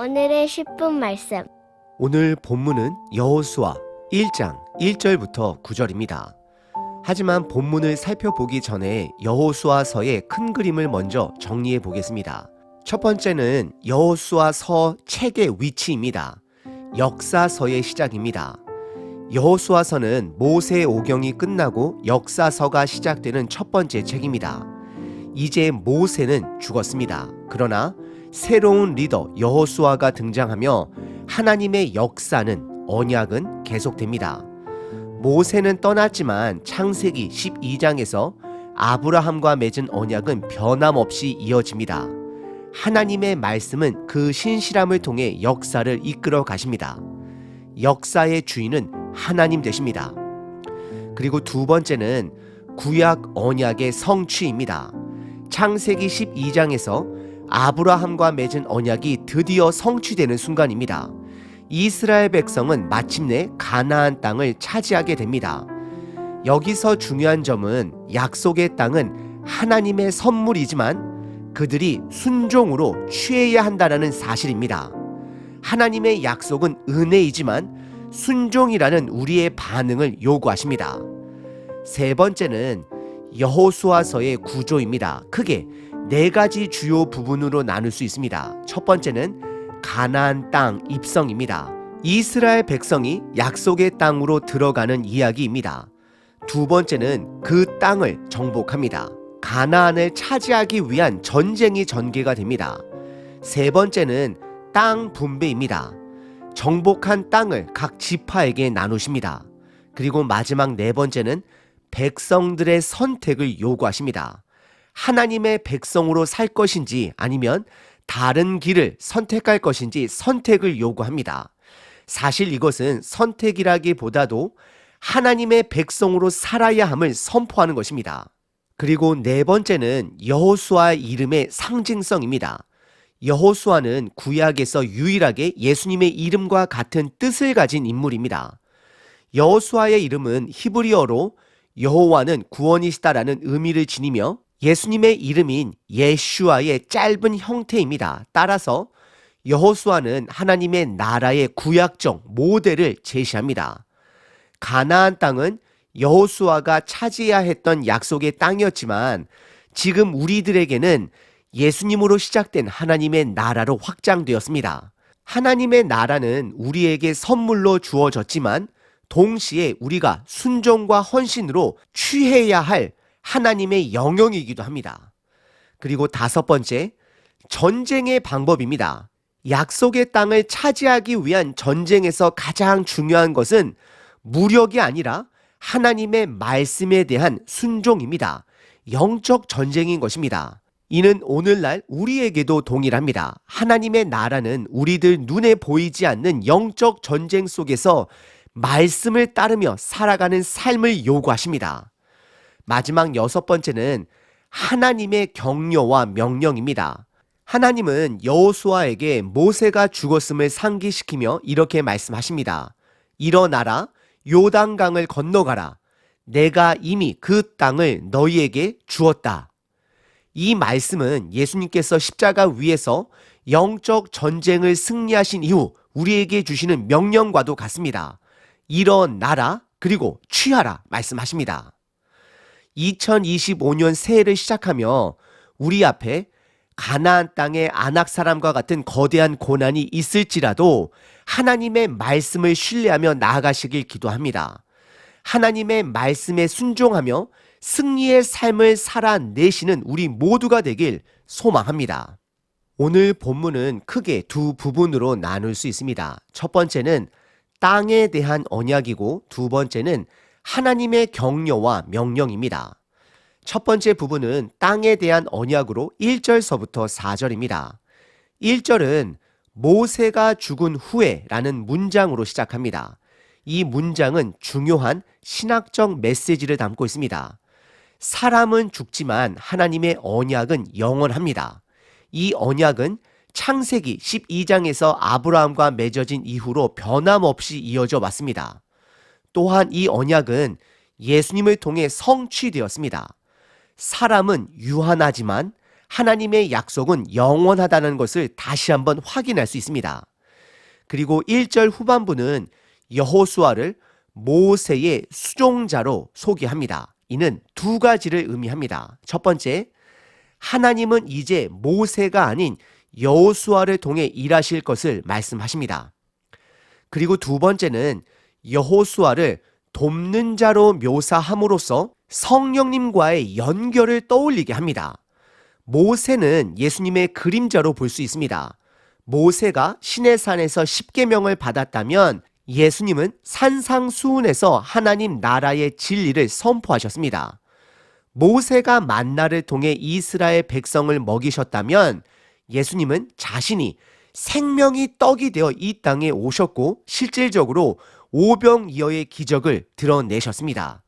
오늘의 10분 말씀. 오늘 본문은 여호수아 1장 1절부터 9절입니다. 하지만 본문을 살펴보기 전에 여호수아서의 큰 그림을 먼저 정리해 보겠습니다. 첫 번째는 여호수아서 책의 위치입니다. 역사서의 시작입니다. 여호수아서는 모세 오경이 끝나고 역사서가 시작되는 첫 번째 책입니다. 이제 모세는 죽었습니다. 그러나 새로운 리더 여호수아가 등장하며 하나님의 역사는 언약은 계속됩니다. 모세는 떠났지만 창세기 12장에서 아브라함과 맺은 언약은 변함없이 이어집니다. 하나님의 말씀은 그 신실함을 통해 역사를 이끌어 가십니다. 역사의 주인은 하나님 되십니다. 그리고 두 번째는 구약 언약의 성취입니다. 창세기 12장에서 아브라함과 맺은 언약이 드디어 성취되는 순간입니다. 이스라엘 백성은 마침내 가나안 땅을 차지하게 됩니다. 여기서 중요한 점은 약속의 땅은 하나님의 선물이지만 그들이 순종으로 취해야 한다는 사실입니다. 하나님의 약속은 은혜이지만 순종이라는 우리의 반응을 요구하십니다. 세 번째는 여호수아서의 구조입니다. 크게 네 가지 주요 부분으로 나눌 수 있습니다. 첫 번째는 가나안 땅 입성입니다. 이스라엘 백성이 약속의 땅으로 들어가는 이야기입니다. 두 번째는 그 땅을 정복합니다. 가나안을 차지하기 위한 전쟁이 전개가 됩니다. 세 번째는 땅 분배입니다. 정복한 땅을 각 지파에게 나누십니다. 그리고 마지막 네 번째는 백성들의 선택을 요구하십니다. 하나님의 백성으로 살 것인지 아니면 다른 길을 선택할 것인지 선택을 요구합니다. 사실 이것은 선택이라기보다도 하나님의 백성으로 살아야 함을 선포하는 것입니다. 그리고 네 번째는 여호수아의 이름의 상징성입니다. 여호수아는 구약에서 유일하게 예수님의 이름과 같은 뜻을 가진 인물입니다. 여호수아의 이름은 히브리어로 여호와는 구원이시다라는 의미를 지니며 예수님의 이름인 예슈아의 짧은 형태입니다. 따라서 여호수아는 하나님의 나라의 구약적 모델을 제시합니다. 가나안 땅은 여호수아가 차지해야 했던 약속의 땅이었지만 지금 우리들에게는 예수님으로 시작된 하나님의 나라로 확장되었습니다. 하나님의 나라는 우리에게 선물로 주어졌지만 동시에 우리가 순종과 헌신으로 취해야 할 하나님의 영역이기도 합니다. 그리고 다섯 번째, 전쟁의 방법입니다. 약속의 땅을 차지하기 위한 전쟁에서 가장 중요한 것은 무력이 아니라 하나님의 말씀에 대한 순종입니다. 영적 전쟁인 것입니다. 이는 오늘날 우리에게도 동일합니다. 하나님의 나라는 우리들 눈에 보이지 않는 영적 전쟁 속에서 말씀을 따르며 살아가는 삶을 요구하십니다. 마지막 여섯 번째는 하나님의 격려와 명령입니다. 하나님은 여호수아에게 모세가 죽었음을 상기시키며 이렇게 말씀하십니다. 일어나라, 요단강을 건너가라. 내가 이미 그 땅을 너희에게 주었다. 이 말씀은 예수님께서 십자가 위에서 영적 전쟁을 승리하신 이후 우리에게 주시는 명령과도 같습니다. 일어나라, 그리고 취하라 말씀하십니다. 2025년 새해를 시작하며 우리 앞에 가나안 땅의 아낙 사람과 같은 거대한 고난이 있을지라도 하나님의 말씀을 신뢰하며 나아가시길 기도합니다. 하나님의 말씀에 순종하며 승리의 삶을 살아내시는 우리 모두가 되길 소망합니다. 오늘 본문은 크게 두 부분으로 나눌 수 있습니다. 첫 번째는 땅에 대한 언약이고 두 번째는 하나님의 격려와 명령입니다. 첫 번째 부분은 땅에 대한 언약으로 1절서부터 4절입니다. 1절은 모세가 죽은 후에 라는 문장으로 시작합니다. 이 문장은 중요한 신학적 메시지를 담고 있습니다. 사람은 죽지만 하나님의 언약은 영원합니다. 이 언약은 창세기 12장에서 아브라함과 맺어진 이후로 변함없이 이어져 왔습니다. 또한 이 언약은 예수님을 통해 성취되었습니다. 사람은 유한하지만 하나님의 약속은 영원하다는 것을 다시 한번 확인할 수 있습니다. 그리고 1절 후반부는 여호수아를 모세의 수종자로 소개합니다. 이는 두 가지를 의미합니다. 첫 번째, 하나님은 이제 모세가 아닌 여호수아를 통해 일하실 것을 말씀하십니다. 그리고 두 번째는 여호수아를 돕는 자로 묘사함으로써 성령님과의 연결을 떠올리게 합니다. 모세는 예수님의 그림자로 볼 수 있습니다. 모세가 시내산에서 십계명을 받았다면 예수님은 산상수훈에서 하나님 나라의 진리를 선포하셨습니다. 모세가 만나를 통해 이스라엘 백성을 먹이셨다면 예수님은 자신이 생명이 떡이 되어 이 땅에 오셨고 실질적으로 오병이어의 기적을 드러내셨습니다.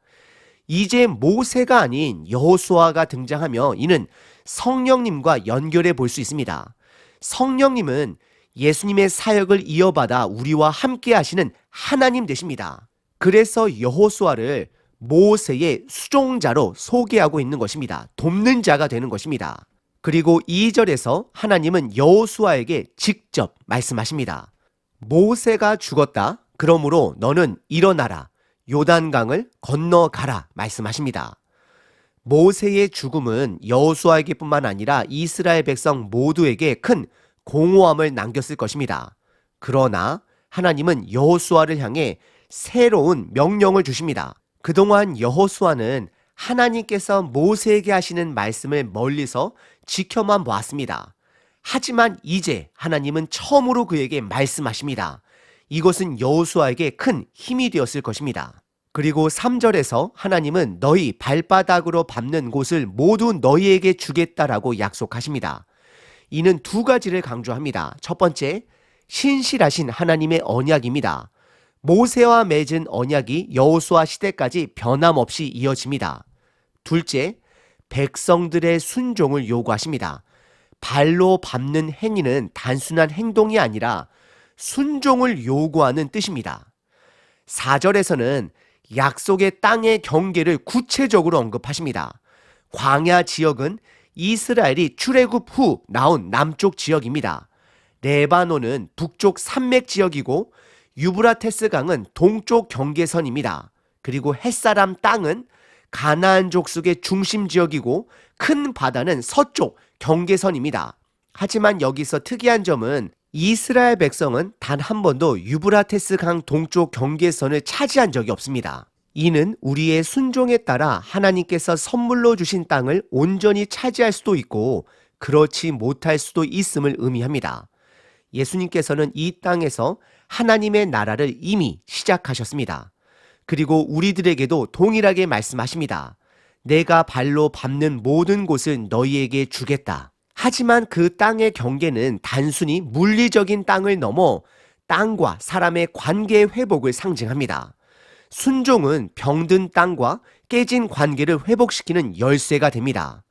이제 모세가 아닌 여호수아가 등장하며 이는 성령님과 연결해 볼 수 있습니다. 성령님은 예수님의 사역을 이어받아 우리와 함께 하시는 하나님 되십니다. 그래서 여호수아를 모세의 수종자로 소개하고 있는 것입니다. 돕는 자가 되는 것입니다. 그리고 2절에서 하나님은 여호수아에게 직접 말씀하십니다. 모세가 죽었다. 그러므로 너는 일어나라. 요단강을 건너가라 말씀하십니다. 모세의 죽음은 여호수아에게뿐만 아니라 이스라엘 백성 모두에게 큰 공허함을 남겼을 것입니다. 그러나 하나님은 여호수아를 향해 새로운 명령을 주십니다. 그동안 여호수아는 하나님께서 모세에게 하시는 말씀을 멀리서 지켜만 보았습니다. 하지만 이제 하나님은 처음으로 그에게 말씀하십니다. 이것은 여호수아에게 큰 힘이 되었을 것입니다. 그리고 3절에서 하나님은 너희 발바닥으로 밟는 곳을 모두 너희에게 주겠다라고 약속하십니다. 이는 두 가지를 강조합니다. 첫 번째, 신실하신 하나님의 언약입니다. 모세와 맺은 언약이 여호수아 시대까지 변함없이 이어집니다. 둘째, 백성들의 순종을 요구하십니다. 발로 밟는 행위는 단순한 행동이 아니라 순종을 요구하는 뜻입니다. 4절에서는 약속의 땅의 경계를 구체적으로 언급하십니다. 광야 지역은 이스라엘이 출애굽 후 나온 남쪽 지역입니다. 레바논은 북쪽 산맥 지역이고 유브라테스 강은 동쪽 경계선입니다. 그리고 햇사람 땅은 가나안 족속의 중심 지역이고 큰 바다는 서쪽 경계선입니다. 하지만 여기서 특이한 점은 이스라엘 백성은 단 한 번도 유브라테스 강 동쪽 경계선을 차지한 적이 없습니다. 이는 우리의 순종에 따라 하나님께서 선물로 주신 땅을 온전히 차지할 수도 있고 그렇지 못할 수도 있음을 의미합니다. 예수님께서는 이 땅에서 하나님의 나라를 이미 시작하셨습니다. 그리고 우리들에게도 동일하게 말씀하십니다. 내가 발로 밟는 모든 곳을 너희에게 주겠다. 하지만 그 땅의 경계는 단순히 물리적인 땅을 넘어 땅과 사람의 관계의 회복을 상징합니다. 순종은 병든 땅과 깨진 관계를 회복시키는 열쇠가 됩니다.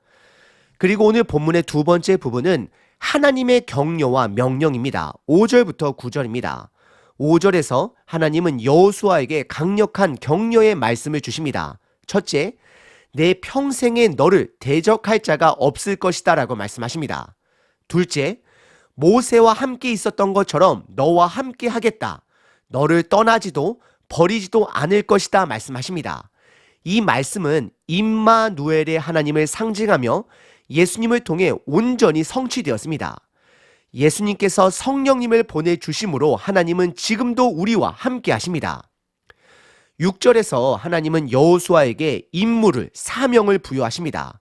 그리고 오늘 본문의 두 번째 부분은 하나님의 격려와 명령입니다. 5절부터 9절입니다. 5절에서 하나님은 여호수아에게 강력한 격려의 말씀을 주십니다. 첫째, 내 평생에 너를 대적할 자가 없을 것이다 라고 말씀하십니다. 둘째, 모세와 함께 있었던 것처럼 너와 함께 하겠다. 너를 떠나지도 버리지도 않을 것이다 말씀하십니다. 이 말씀은 임마누엘의 하나님을 상징하며 예수님을 통해 온전히 성취되었습니다. 예수님께서 성령님을 보내주심으로 하나님은 지금도 우리와 함께 하십니다. 6절에서 하나님은 여호수아에게 임무를, 사명을 부여하십니다.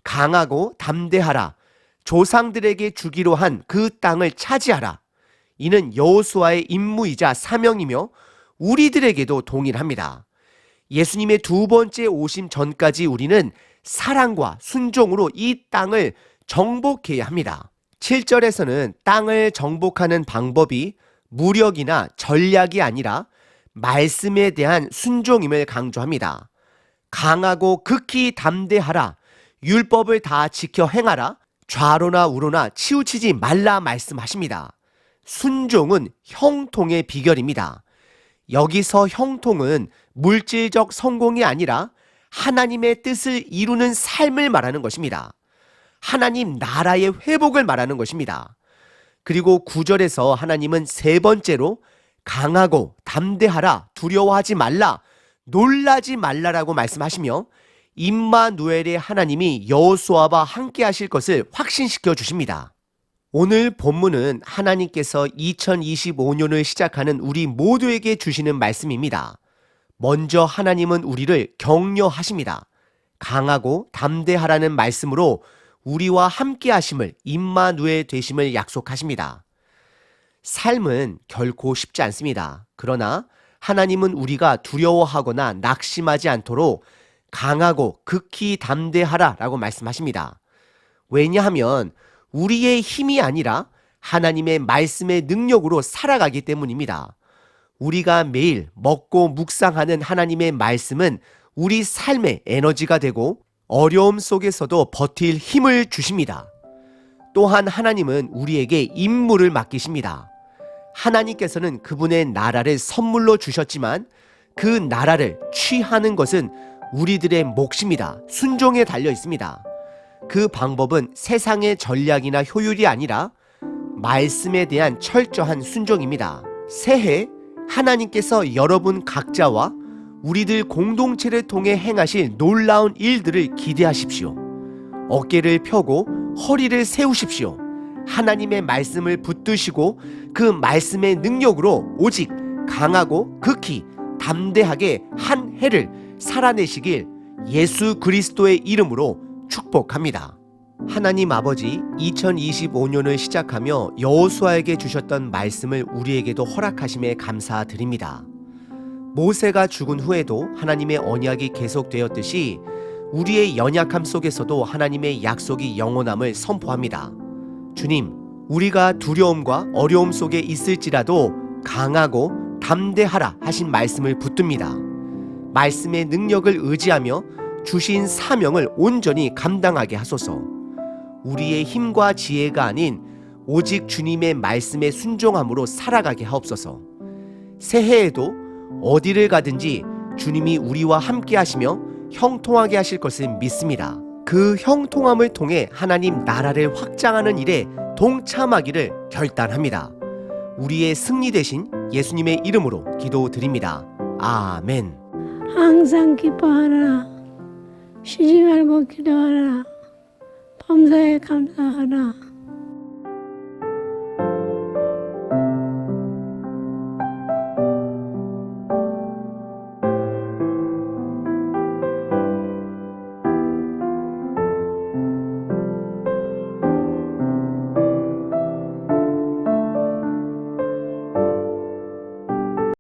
강하고 담대하라. 조상들에게 주기로 한 그 땅을 차지하라. 이는 여호수아의 임무이자 사명이며 우리들에게도 동일합니다. 예수님의 두 번째 오심 전까지 우리는 사랑과 순종으로 이 땅을 정복해야 합니다. 7절에서는 땅을 정복하는 방법이 무력이나 전략이 아니라 말씀에 대한 순종임을 강조합니다. 강하고 극히 담대하라. 율법을 다 지켜 행하라. 좌로나 우로나 치우치지 말라 말씀하십니다. 순종은 형통의 비결입니다. 여기서 형통은 물질적 성공이 아니라 하나님의 뜻을 이루는 삶을 말하는 것입니다. 하나님 나라의 회복을 말하는 것입니다. 그리고 9절에서 하나님은 세 번째로 강하고 담대하라, 두려워하지 말라, 놀라지 말라라고 말씀하시며 임마누엘의 하나님이 여호수아와 함께 하실 것을 확신시켜 주십니다. 오늘 본문은 하나님께서 2025년을 시작하는 우리 모두에게 주시는 말씀입니다. 먼저 하나님은 우리를 격려하십니다. 강하고 담대하라는 말씀으로 우리와 함께 하심을, 임마누엘 되심을 약속하십니다. 삶은 결코 쉽지 않습니다. 그러나 하나님은 우리가 두려워하거나 낙심하지 않도록 강하고 극히 담대하라 라고 말씀하십니다. 왜냐하면 우리의 힘이 아니라 하나님의 말씀의 능력으로 살아가기 때문입니다. 우리가 매일 먹고 묵상하는 하나님의 말씀은 우리 삶의 에너지가 되고 어려움 속에서도 버틸 힘을 주십니다. 또한 하나님은 우리에게 임무를 맡기십니다. 하나님께서는 그분의 나라를 선물로 주셨지만 그 나라를 취하는 것은 우리들의 몫입니다. 순종에 달려 있습니다. 그 방법은 세상의 전략이나 효율이 아니라 말씀에 대한 철저한 순종입니다. 새해 하나님께서 여러분 각자와 우리들 공동체를 통해 행하실 놀라운 일들을 기대하십시오. 어깨를 펴고 허리를 세우십시오. 하나님의 말씀을 붙드시고 그 말씀의 능력으로 오직 강하고 극히 담대하게 한 해를 살아내시길 예수 그리스도의 이름으로 축복합니다. 하나님 아버지, 2025년을 시작하며 여호수아에게 주셨던 말씀을 우리에게도 허락하심에 감사드립니다. 모세가 죽은 후에도 하나님의 언약이 계속되었듯이 우리의 연약함 속에서도 하나님의 약속이 영원함을 선포합니다. 주님, 우리가 두려움과 어려움 속에 있을지라도 강하고 담대하라 하신 말씀을 붙듭니다. 말씀의 능력을 의지하며 주신 사명을 온전히 감당하게 하소서. 우리의 힘과 지혜가 아닌 오직 주님의 말씀에 순종함으로 살아가게 하옵소서. 새해에도 어디를 가든지 주님이 우리와 함께 하시며 형통하게 하실 것을 믿습니다. 그 형통함을 통해 하나님 나라를 확장하는 일에 동참하기를 결단합니다. 우리의 승리 되신 예수님의 이름으로 기도드립니다. 아멘. 항상 기뻐하라. 쉬지 말고 기도하라. 범사에 감사하라.